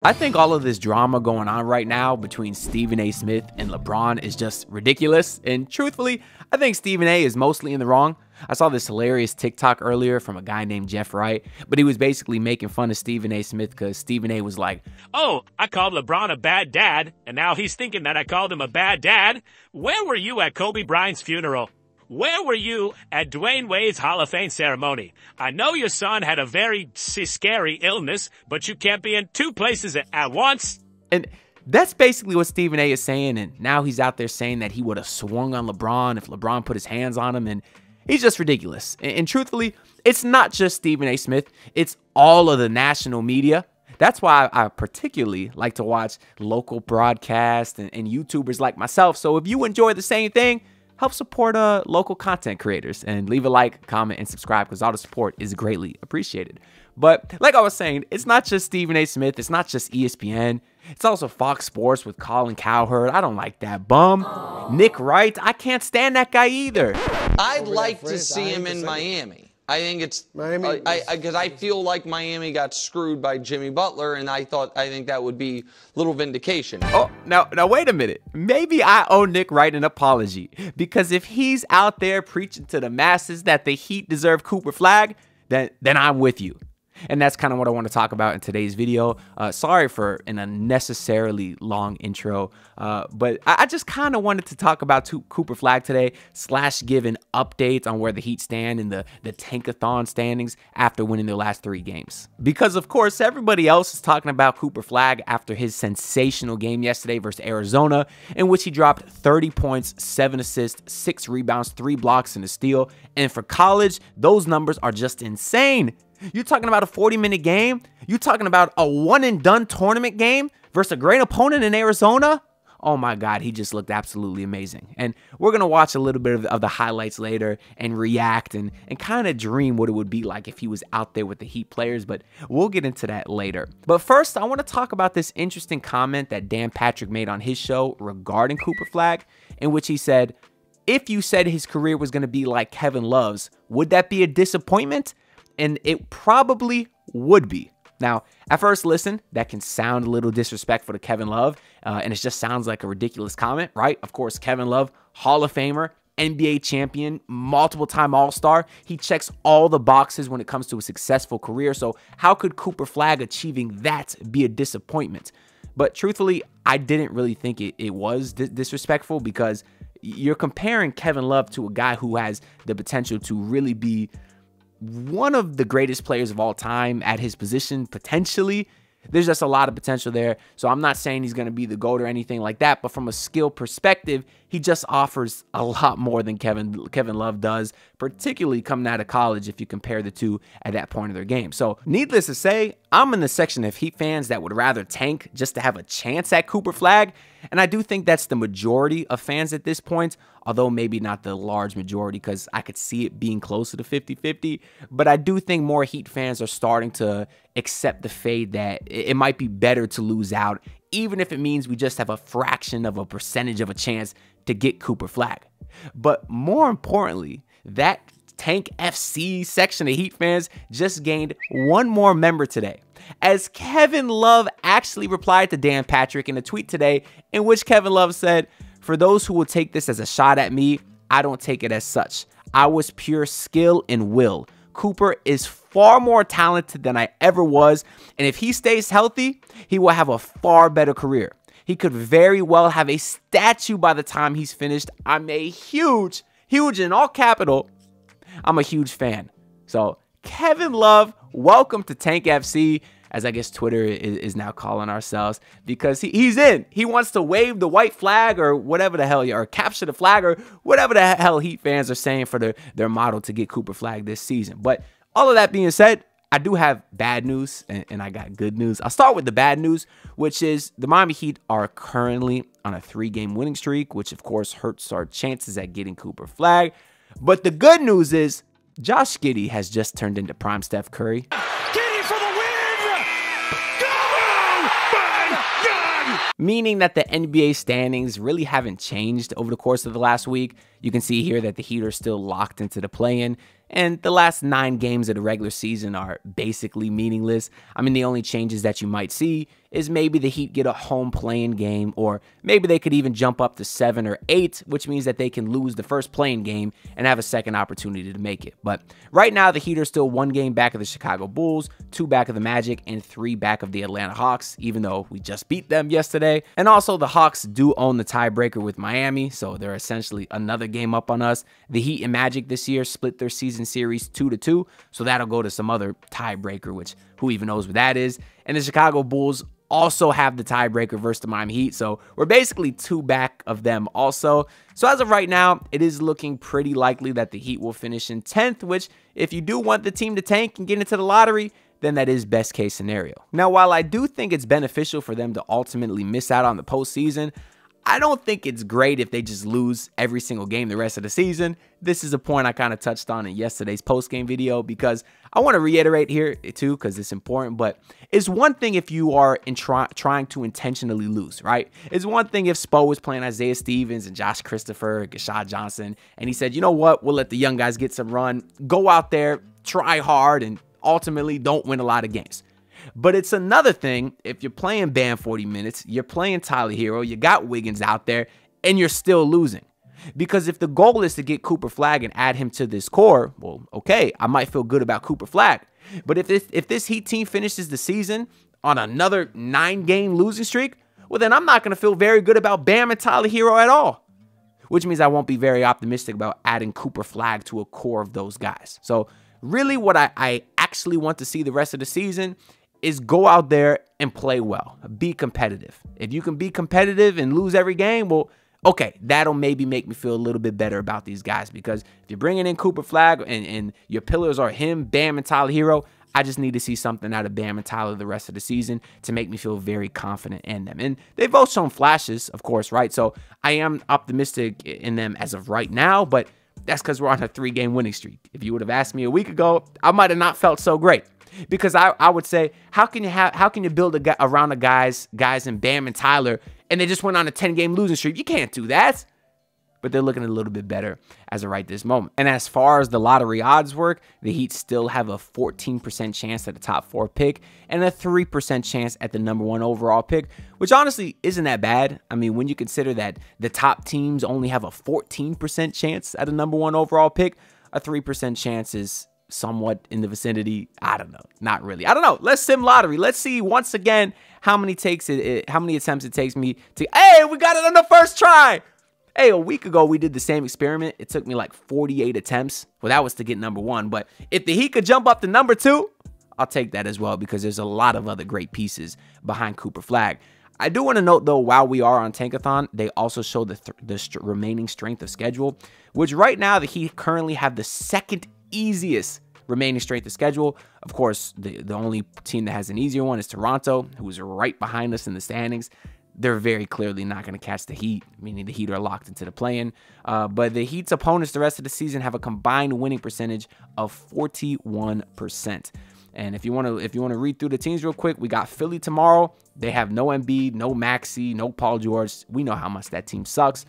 I think all of this drama going on right now between Stephen A. Smith and LeBron is just ridiculous. And truthfully, I think Stephen A. is mostly in the wrong. I saw this hilarious TikTok earlier from a guy named Jeff Wright, but he was basically making fun of Stephen A. Smith because Stephen A. was like, "Oh, I called LeBron a bad dad, and now he's thinking that I called him a bad dad. Where were you at Kobe Bryant's funeral? Where were you at Dwayne Wade's Hall of Fame ceremony? I know your son had a very scary illness, but you can't be in two places at once." And that's basically what Stephen A. is saying, and now he's out there saying that he would have swung on LeBron if LeBron put his hands on him, and he's just ridiculous. And truthfully, it's not just Stephen A. Smith, it's all of the national media. That's why I particularly like to watch local broadcasts and YouTubers like myself. So if you enjoy the same thing, help support local content creators and leave a like, comment, and subscribe because all the support is greatly appreciated. But like I was saying, it's not just Stephen A. Smith. It's not just ESPN. It's also Fox Sports with Colin Cowherd. I don't like that bum. Nick Wright. I can't stand that guy either. I'd like to see him in Miami. I think it's Miami because I feel like Miami got screwed by Jimmy Butler, and I think that would be a little vindication. Oh, now wait a minute. Maybe I owe Nick Wright an apology because if he's out there preaching to the masses that the Heat deserve Cooper Flagg, then I'm with you. And that's kind of what I want to talk about in today's video. Sorry for an unnecessarily long intro, but I just kind of wanted to talk about Cooper Flagg today, / give an update on where the Heat stand in the Tankathon standings after winning their last 3 games. Because, of course, everybody else is talking about Cooper Flagg after his sensational game yesterday versus Arizona, in which he dropped 30 points, 7 assists, 6 rebounds, 3 blocks, and a steal. And for college, those numbers are just insane. You're talking about a 40-minute game? You're talking about a one-and-done tournament game versus a great opponent in Arizona? Oh my God, he just looked absolutely amazing. And we're going to watch a little bit of the highlights later and react and kind of dream what it would be like if he was out there with the Heat players, but we'll get into that later. But first, I want to talk about this interesting comment that Dan Patrick made on his show regarding Cooper Flagg, in which he said, "If you said his career was going to be like Kevin Love's, would that be a disappointment?" And it probably would be. Now, at first listen, that can sound a little disrespectful to Kevin Love, and it just sounds like a ridiculous comment, right? Of course, Kevin Love, Hall of Famer, NBA champion, multiple-time All-Star. He checks all the boxes when it comes to a successful career, so how could Cooper Flagg achieving that be a disappointment? But truthfully, I didn't really think it was disrespectful because you're comparing Kevin Love to a guy who has the potential to really be one of the greatest players of all time at his position, potentially. There's just a lot of potential there. So I'm not saying he's going to be the GOAT or anything like that, but from a skill perspective, he just offers a lot more than Kevin Love does, particularly coming out of college if you compare the two at that point of their game. So needless to say, I'm in the section of Heat fans that would rather tank just to have a chance at Cooper Flagg. And I do think that's the majority of fans at this point, although maybe not the large majority because I could see it being closer to 50-50. But I do think more Heat fans are starting to accept the fate that it might be better to lose out, even if it means we just have a fraction of a percentage of a chance to get Cooper Flagg. But more importantly, that Tank FC section of Heat fans just gained one more member today, as Kevin Love actually replied to Dan Patrick in a tweet today in which Kevin Love said, "For those who will take this as a shot at me, I don't take it as such. I was pure skill and will. Cooper is far more talented than I ever was, and if he stays healthy, he will have a far better career. He could very well have a statue by the time he's finished. I'm a huge in all capital, I'm a huge fan." So Kevin Love, welcome to Tank FC, as I guess Twitter is now calling ourselves, because he's in. He wants to wave the white flag or whatever the hell, or capture the flag or whatever the hell Heat fans are saying for their motto to get Cooper Flagg this season. But all of that being said, I do have bad news and I got good news. I'll start with the bad news, which is the Miami Heat are currently on a 3-game winning streak, which of course hurts our chances at getting Cooper Flagg. But the good news is Josh Giddey has just turned into prime Steph Curry. Giddey for the win! Go! My God! Meaning that the NBA standings really haven't changed over the course of the last week. You can see here that the Heat are still locked into the play-in. And the last 9 games of the regular season are basically meaningless. I mean, the only changes that you might see is maybe the Heat get a home playing game, or maybe they could even jump up to 7 or 8, which means that they can lose the first playing game and have a second opportunity to make it. But right now, the Heat are still 1 game back of the Chicago Bulls, 2 back of the Magic, and 3 back of the Atlanta Hawks, even though we just beat them yesterday. And also, the Hawks do own the tiebreaker with Miami, so they're essentially another game up on us. The Heat and Magic this year split their season series 2-2, so that'll go to some other tiebreaker, which who even knows what that is. And the Chicago Bulls also have the tiebreaker versus the Miami Heat, so we're basically 2 back of them also. So as of right now, it is looking pretty likely that the Heat will finish in 10th, which if you do want the team to tank and get into the lottery, then that is best case scenario. Now, while I do think it's beneficial for them to ultimately miss out on the postseason, I don't think it's great if they just lose every single game the rest of the season. This is a point I kind of touched on in yesterday's post-game video, because I want to reiterate here too, because it's important. But it's one thing if you are trying to intentionally lose, right? It's one thing if Spo was playing Isaiah Stevens and Josh Christopher, Gashad Johnson, and he said, you know what, we'll let the young guys get some run, go out there, try hard, and ultimately don't win a lot of games. But it's another thing if you're playing Bam 40 minutes, you're playing Tyler Hero, you got Wiggins out there, and you're still losing. Because if the goal is to get Cooper Flagg and add him to this core, well, okay, I might feel good about Cooper Flagg. But if this Heat team finishes the season on another 9-game losing streak, well, then I'm not going to feel very good about Bam and Tyler Hero at all. Which means I won't be very optimistic about adding Cooper Flagg to a core of those guys. So really what I actually want to see the rest of the season is go out there and play well. Be competitive. If you can be competitive and lose every game, well, okay, that'll maybe make me feel a little bit better about these guys, because if you're bringing in Cooper Flagg and your pillars are him, Bam, and Tyler Hero, I just need to see something out of Bam and Tyler the rest of the season to make me feel very confident in them. And they've both shown flashes, of course, right? So I am optimistic in them as of right now, but that's because we're on a 3-game winning streak. If you would have asked me a week ago, I might have not felt so great. Because I would say, how can you build around the guys in Bam and Tyler, and they just went on a 10-game losing streak? You can't do that. But they're looking a little bit better as of right this moment. And as far as the lottery odds work, the Heat still have a 14% chance at the top 4 pick and a 3% chance at the number 1 overall pick, which honestly isn't that bad. I mean, when you consider that the top teams only have a 14% chance at a number 1 overall pick, a 3% chance is somewhat in the vicinity. I don't know. Not really. I don't know. Let's sim lottery. Let's see once again how many attempts it takes me to. Hey, we got it on the first try. Hey, a week ago we did the same experiment. It took me like 48 attempts. Well, that was to get number 1. But if the Heat could jump up to number 2, I'll take that as well, because there's a lot of other great pieces behind Cooper Flagg. I do want to note, though, while we are on Tankathon, they also show the remaining strength of schedule, which right now the Heat currently have the second easiest remaining strength of schedule. Of course, the only team that has an easier one is Toronto, who's right behind us in the standings. They're very clearly not going to catch the Heat, meaning the Heat are locked into the play-in. But the Heat's opponents the rest of the season have a combined winning percentage of 41%. And if you want to read through the teams real quick, we got Philly tomorrow. They have no Embiid, no Maxey, no Paul George. We know how much that team sucks.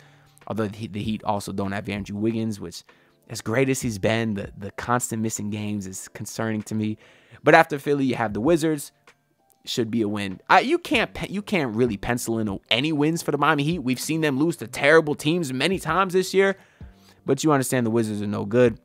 Although the Heat also don't have Andrew Wiggins, which, as great as he's been, the constant missing games is concerning to me. But after Philly, you have the Wizards. Should be a win. You can't really pencil in any wins for the Miami Heat. We've seen them lose to terrible teams many times this year, but you understand the Wizards are no good.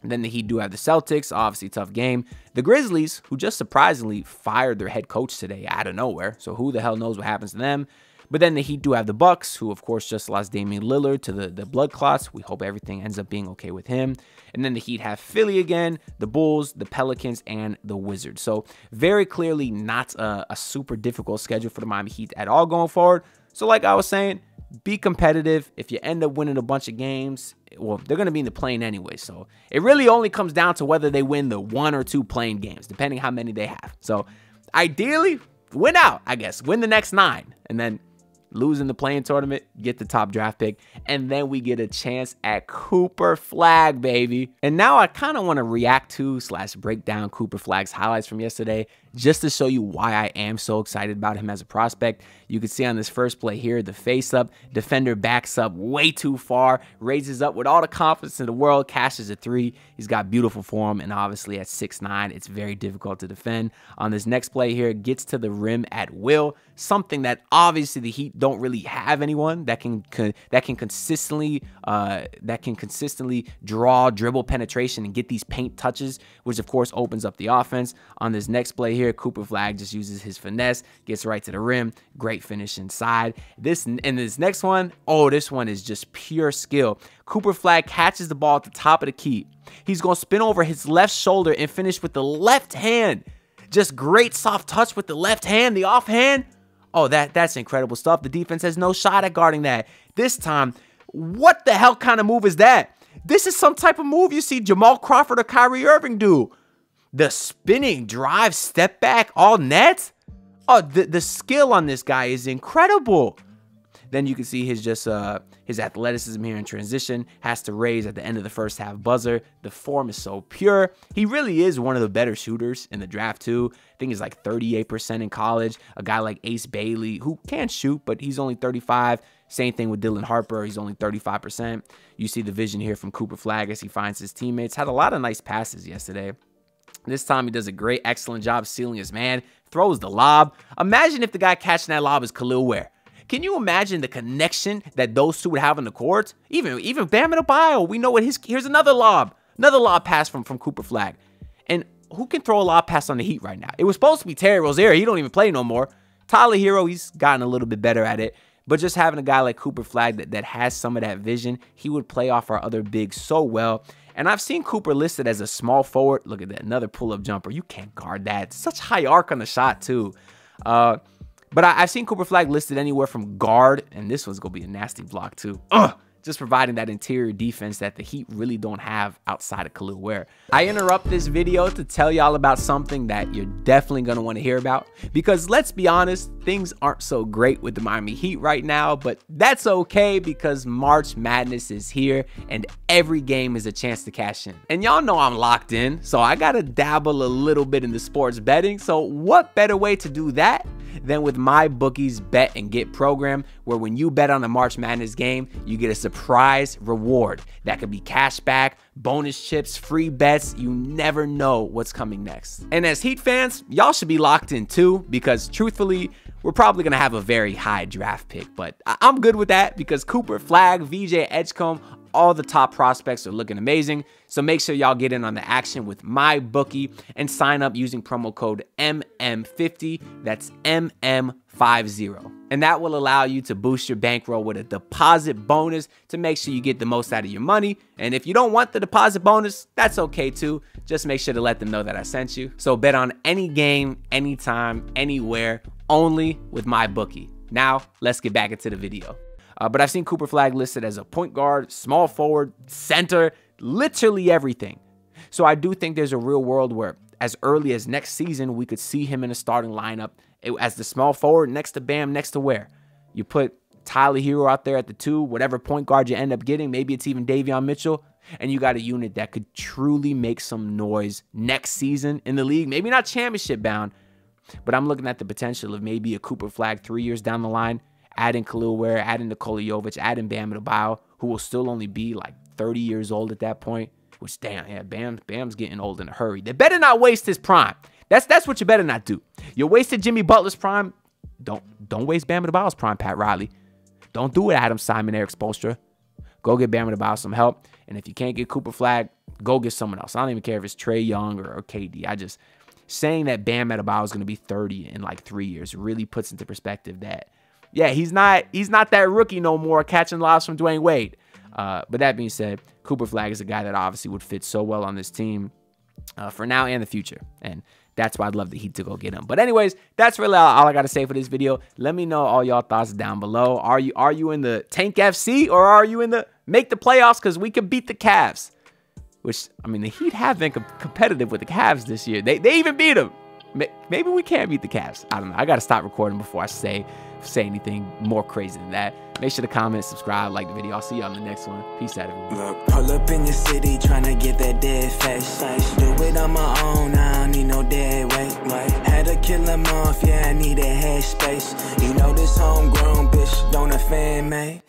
And then the Heat do have the Celtics, obviously tough game. The Grizzlies, who just surprisingly fired their head coach today out of nowhere, so who the hell knows what happens to them. But then the Heat do have the Bucks, who of course just lost Damian Lillard to the blood clots. We hope everything ends up being okay with him. And then the Heat have Philly again, the Bulls, the Pelicans, and the Wizards. So very clearly not a super difficult schedule for the Miami Heat at all going forward. So like I was saying, be competitive. If you end up winning a bunch of games, well, they're going to be in the play-in anyway. So it really only comes down to whether they win the 1 or 2 play-in games, depending how many they have. So ideally, win out, I guess. Win the next 9. And then lose in the play-in tournament, get the top draft pick, and then we get a chance at Cooper Flagg, baby. And now I kind of want to react to / break down Cooper Flagg's highlights from yesterday, just to show you why I am so excited about him as a prospect. You can see on this first play here, the face up, defender backs up way too far, raises up with all the confidence in the world, cashes a three. He's got beautiful form, and obviously at 6'9", it's very difficult to defend. On this next play here, gets to the rim at will, something that obviously the Heat don't really have anyone that can consistently draw dribble penetration and get these paint touches, which of course opens up the offense. On this next play here, Cooper Flagg just uses his finesse, gets right to the rim, great finish inside. This next one, oh, this one is just pure skill. Cooper Flagg catches the ball at the top of the key. He's gonna spin over his left shoulder and finish with the left hand. Just great soft touch with the left hand, the offhand. Oh, that's incredible stuff. The defense has no shot at guarding that. This time, what the hell kind of move is that? This is some type of move you see Jamal Crawford or Kyrie Irving do. The spinning drive, step back, all net. Oh, the skill on this guy is incredible. Then you can see his athleticism here in transition, has to raise at the end of the first half buzzer. The form is so pure. He really is one of the better shooters in the draft too. I think he's like 38% in college. A guy like Ace Bailey, who can shoot, but he's only 35. Same thing with Dylan Harper. He's only 35%. You see the vision here from Cooper Flagg as he finds his teammates. Had a lot of nice passes yesterday. This time he does a great, excellent job sealing his man. Throws the lob. Imagine if the guy catching that lob is Khalil Ware. Can you imagine the connection that those two would have on the court? Even Bam Adebayo, we know what here's another lob pass from Cooper Flagg. And who can throw a lob pass on the Heat right now? It was supposed to be Terry Rozier. He don't even play no more. Tyler Hero, he's gotten a little bit better at it. But just having a guy like Cooper Flagg that has some of that vision, he would play off our other bigs so well. And I've seen Cooper listed as a small forward. Look at that, another pull-up jumper. You can't guard that. Such high arc on the shot too. But I've seen Cooper Flagg listed anywhere from guard, and this one's going to be a nasty block too. Just providing that interior defense that the Heat really don't have outside of Khalil Ware. I interrupt this video to tell y'all about something that you're definitely going to want to hear about, because let's be honest, things aren't so great with the Miami Heat right now, but that's okay because March Madness is here and every game is a chance to cash in. And y'all know I'm locked in, so I got to dabble a little bit in the sports betting. So what better way to do that than with MyBookie's Bet and Get program, where when you bet on a March Madness game, you get a surprise reward. That could be cash back, bonus chips, free bets. You never know what's coming next. And as Heat fans, y'all should be locked in too, because truthfully, we're probably going to have a very high draft pick, but I'm good with that because Cooper Flagg, VJ Edgecombe, all the top prospects are looking amazing. So make sure y'all get in on the action with MyBookie and sign up using promo code MM50. That's MM50. And that will allow you to boost your bankroll with a deposit bonus to make sure you get the most out of your money. And if you don't want the deposit bonus, that's okay too. Just make sure to let them know that I sent you. So bet on any game, anytime, anywhere, only with MyBookie. Now, let's get back into the video. But I've seen Cooper Flagg listed as a point guard, small forward, center, literally everything. So I do think there's a real world where as early as next season, we could see him in a starting lineup as the small forward next to Bam, next to Ware. You put Tyler Hero out there at the 2, whatever point guard you end up getting, maybe it's even Davion Mitchell, and you got a unit that could truly make some noise next season in the league. Maybe not championship bound, but I'm looking at the potential of maybe a Cooper Flagg 3 years down the line, adding Khalil Ware, adding Nikola Jovic, adding Bam Adebayo, who will still only be like 30 years old at that point. Which, damn, yeah, Bam's getting old in a hurry. They better not waste his prime. That's what you better not do. You wasted Jimmy Butler's prime. Don't waste Bam Adebayo's prime, Pat Riley. Don't do it, Adam Simon, Eric Spoelstra. Go get Bam Adebayo some help. And if you can't get Cooper Flagg, go get someone else. I don't even care if it's Trae Young or KD. Saying that Bam Adebayo is going to be 30 in like 3 years really puts into perspective that, yeah, he's not that rookie no more catching lobs from Dwayne Wade. But that being said, Cooper Flagg is a guy that obviously would fit so well on this team for now and the future. And that's why I'd love the Heat to go get him. But anyways, that's really all I got to say for this video. Let me know all y'all thoughts down below. Are you in the Tank FC or are you in the make the playoffs because we could beat the Cavs? Which, I mean, the Heat have been competitive with the Cavs this year. They even beat them. Maybe we can't beat the Cavs. I don't know. I got to stop recording before I say say anything more crazy than that. Make sure to comment, subscribe, like the video. I'll see you on the next one. Peace out, everyone. Look, pull up in your city, tryna get that dead face. Do it on my own, I don't need no dead weight. Had to kill him off, yeah, I need a head space. You know this homegrown bitch don't offend me.